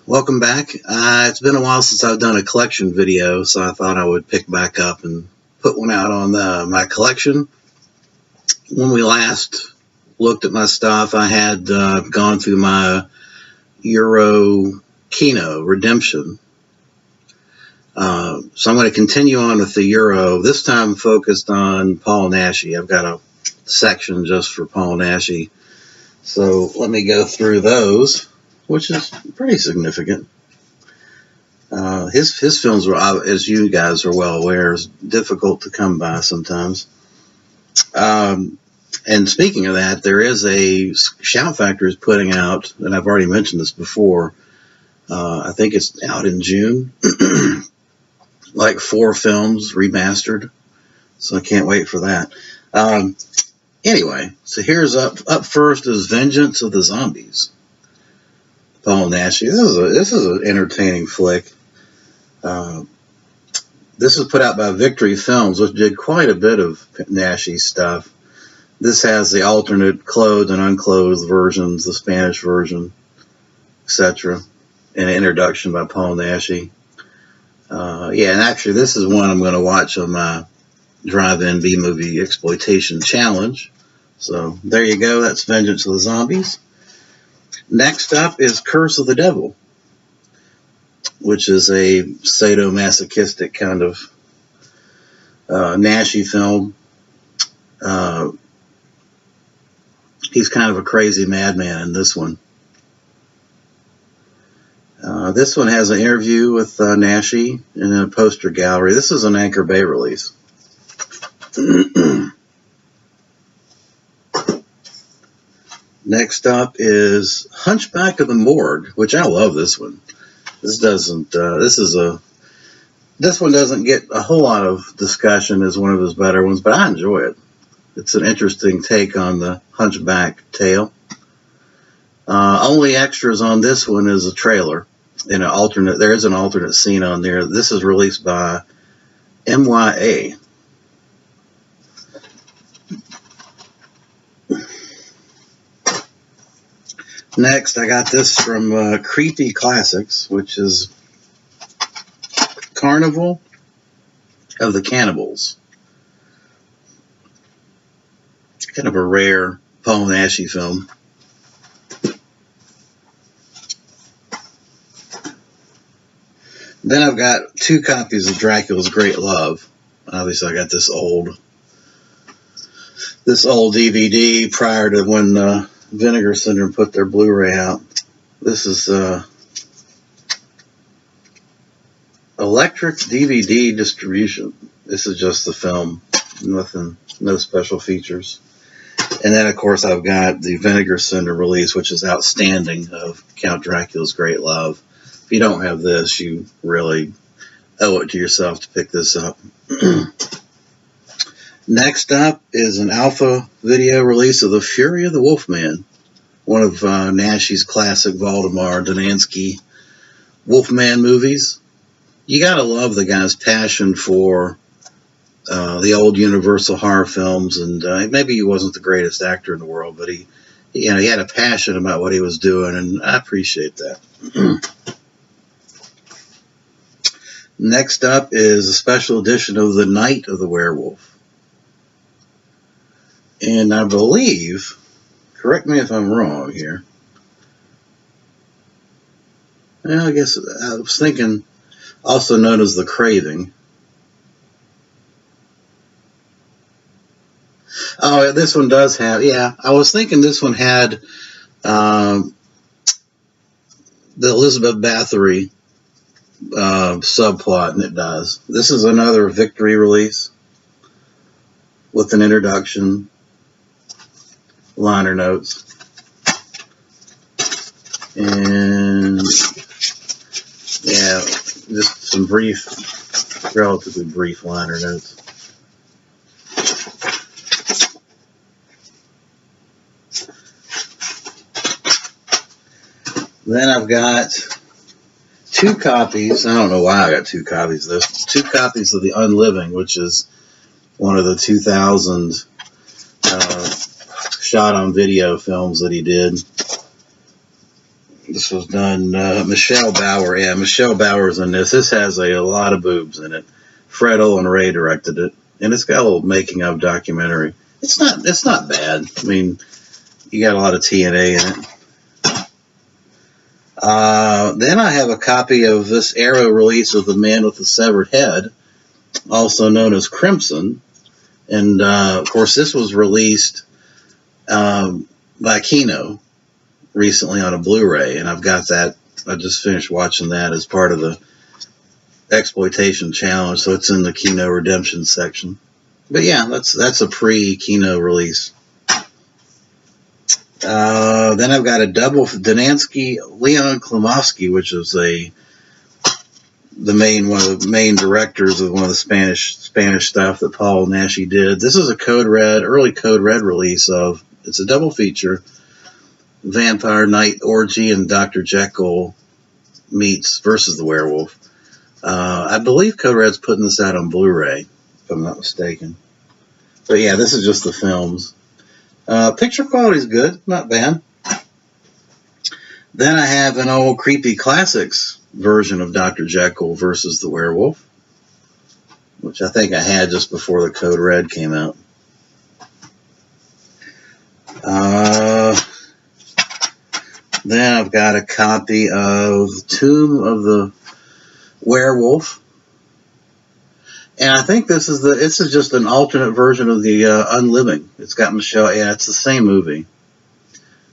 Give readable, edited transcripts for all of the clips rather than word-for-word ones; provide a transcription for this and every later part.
Welcome back. It's been a while since I've done a collection video, so I thought I would pick back up and put one out on my collection. When we last looked at my stuff, I had gone through my Euro Kino Redemption. So I'm going to continue on with the Euro, this time focused on Paul Naschy. I've got a section just for Paul Naschy. So let me go through those, which is pretty significant. His films were, as you guys are well aware, is difficult to come by sometimes. And speaking of that, there is a Shout Factory is putting out, and I've already mentioned this before. I think it's out in June, like 4 films remastered. So I can't wait for that. Anyway, so here's up first is Vengeance of the Zombies. Paul Naschy. This is an entertaining flick. This was put out by Victory Films, which did quite a bit of Naschy stuff. This has the alternate clothed and unclothed versions, the Spanish version, etc. And an introduction by Paul Naschy. Yeah, and actually this is one I'm going to watch on my Drive-In B-Movie Exploitation Challenge. So there you go. That's Vengeance of the Zombies. Next up is Curse of the Devil, which is a sadomasochistic kind of Naschy film. He's kind of a crazy madman in this one. This one has an interview with Naschy in a poster gallery. This is an Anchor Bay release. Next up is Hunchback of the Morgue, which I love this one. This one doesn't get a whole lot of discussion as one of his better ones, but I enjoy it. It's an interesting take on the Hunchback tale. Only extras on this one is a trailer and there is an alternate scene on there. This is released by MYA. Next, I got this from Creepy Classics, which is Carnival of the Cannibals. Kind of a rare Paul Naschy film. Then I've got 2 copies of Dracula's Great Love. Obviously, I got this old DVD prior to when Vinegar Syndrome put their Blu-ray out. This is electric DVD distribution. This is just the film, nothing, no special features. And then, of course, I've got the Vinegar Syndrome release, which is outstanding, of Count Dracula's Great Love. If you don't have this, you really owe it to yourself to pick this up. Next up is an Alpha video release of The Fury of the Wolfman, one of Naschy's classic Valdemar Donansky Wolfman movies. You gotta love the guy's passion for the old Universal horror films, and maybe he wasn't the greatest actor in the world, but he had a passion about what he was doing, and I appreciate that. Next up is a special edition of The Night of the Werewolf. And I believe, correct me if I'm wrong here. Well, I guess I was thinking, also known as The Craving. Oh, this one does have, yeah, I was thinking this one had the Elizabeth Bathory subplot, and it does. This is another Victory release with an introduction, liner notes, and yeah, just some relatively brief liner notes. Then I've got 2 copies. I don't know why I got 2 copies of this. 2 copies of The Unliving, which is one of the 2000 shot on video films that he did. This was done, Michelle Bauer. Yeah, Michelle Bauer's in this. This has a lot of boobs in it. Fred Olin Ray directed it. And it's got a little making of documentary. It's not bad. I mean, you got a lot of TNA in it. Then I have a copy of this Arrow release of The Man with the Severed Head, also known as Crimson. And, of course, this was released by Kino recently on a Blu-ray, and I've got that. I just finished watching that as part of the Exploitation Challenge, so it's in the Kino Redemption section. But yeah, that's a pre-Kino release. Then I've got a double Donansky, Leon Klimovsky, which is one of the main directors of one of the Spanish stuff that Paul Naschy did. This is a early Code Red release of. It's a double feature. Vampire Night Orgy and Dr. Jekyll meets versus the Werewolf. I believe Code Red's putting this out on Blu-ray, if I'm not mistaken. But yeah, this is just the films. Picture quality is good, not bad. Then I have an old Creepy Classics version of Dr. Jekyll versus the Werewolf, which I think I had just before the Code Red came out. Then I've got a copy of Tomb of the Werewolf. And I think this is just an alternate version of the Unliving. It's got Michelle. Yeah, it's the same movie.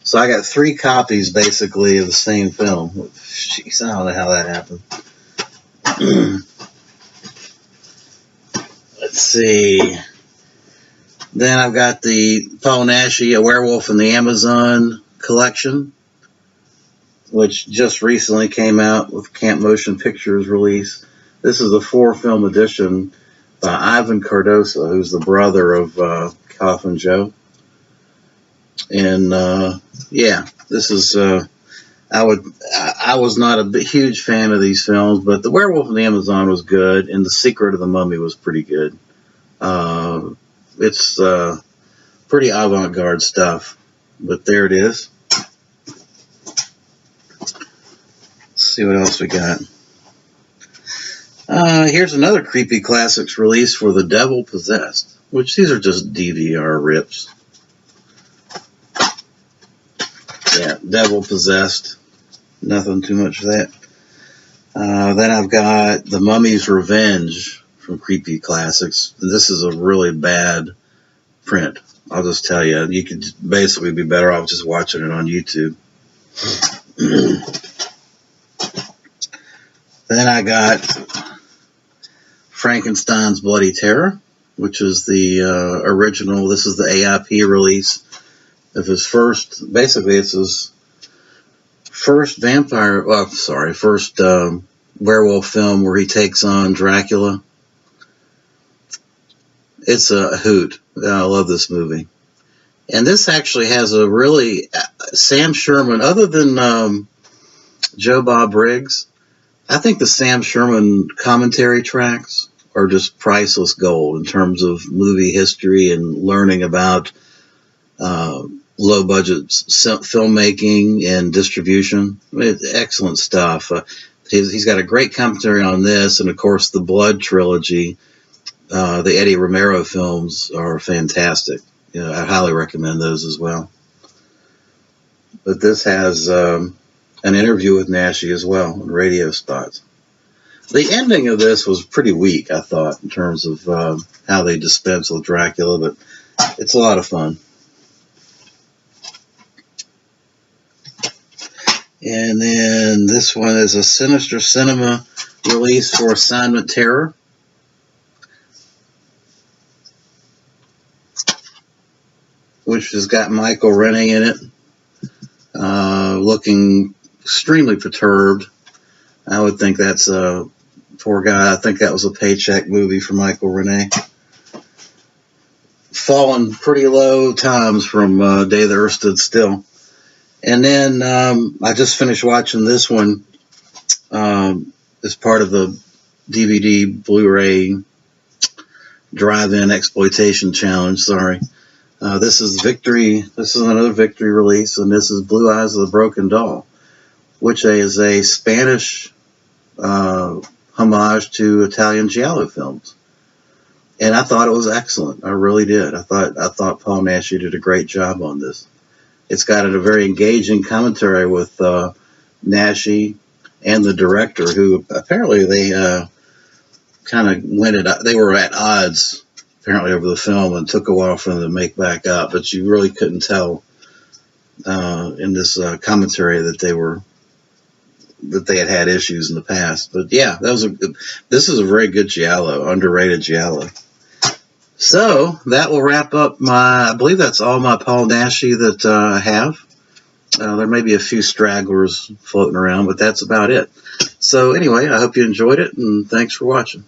So I got 3 copies basically of the same film. Jeez, I don't know how that happened. Let's see. Then I've got the Paul Naschy, A Werewolf in the Amazon collection, which just recently came out with Camp Motion Pictures release. This is a 4-film edition by Ivan Cardosa, who's the brother of Coffin Joe. And yeah, this is I was not a huge fan of these films, but The Werewolf in the Amazon was good, and The Secret of the Mummy was pretty good. It's pretty avant-garde stuff, but there it is. Let's see what else we got. Here's another Creepy Classics release for The Devil Possessed, which these are just DVR rips. Yeah, Devil Possessed. Nothing too much for that. Then I've got The Mummy's Revenge from Creepy Classics. And this is a really bad print. I'll just tell you. You could basically be better off just watching it on YouTube. Then I got Frankenstein's Bloody Terror, which is the original. This is the AIP release of his first. Basically, it's his first werewolf film where he takes on Dracula. It's a hoot. I love this movie. And this actually has a really Sam Sherman, other than Joe Bob Briggs, I think the Sam Sherman commentary tracks are just priceless gold in terms of movie history and learning about low-budget filmmaking and distribution. Excellent stuff. He's got a great commentary on this, and, of course, the Blood trilogy. The Eddie Romero films are fantastic. I highly recommend those as well. But this has an interview with Naschy as well, and radio spots. The ending of this was pretty weak, I thought, in terms of how they dispense with Dracula, but it's a lot of fun. And then this one is a Sinister Cinema release for Assignment Terror. Which has got Michael Rennie in it, looking extremely perturbed. I would think that's a poor guy. I think that was a paycheck movie for Michael Rennie. Fallen pretty low times from Day the Earth Stood Still. And then I just finished watching this one as part of the DVD Blu-ray Drive-In Exploitation Challenge. Sorry. This is Victory. This is another Victory release, and this is Blue Eyes of the Broken Doll, which is a Spanish homage to Italian giallo films. And I thought it was excellent. I really did. I thought Paul Naschy did a great job on this. It's got a very engaging commentary with Naschy and the director, who apparently they kind of they were at odds apparently over the film, and took a while for them to make back up. But you really couldn't tell in this commentary that they had issues in the past. But yeah, this is a very good giallo, underrated giallo. So that will wrap up I believe that's all my Paul Naschy that I have. There may be a few stragglers floating around, but that's about it. So anyway, I hope you enjoyed it, and thanks for watching.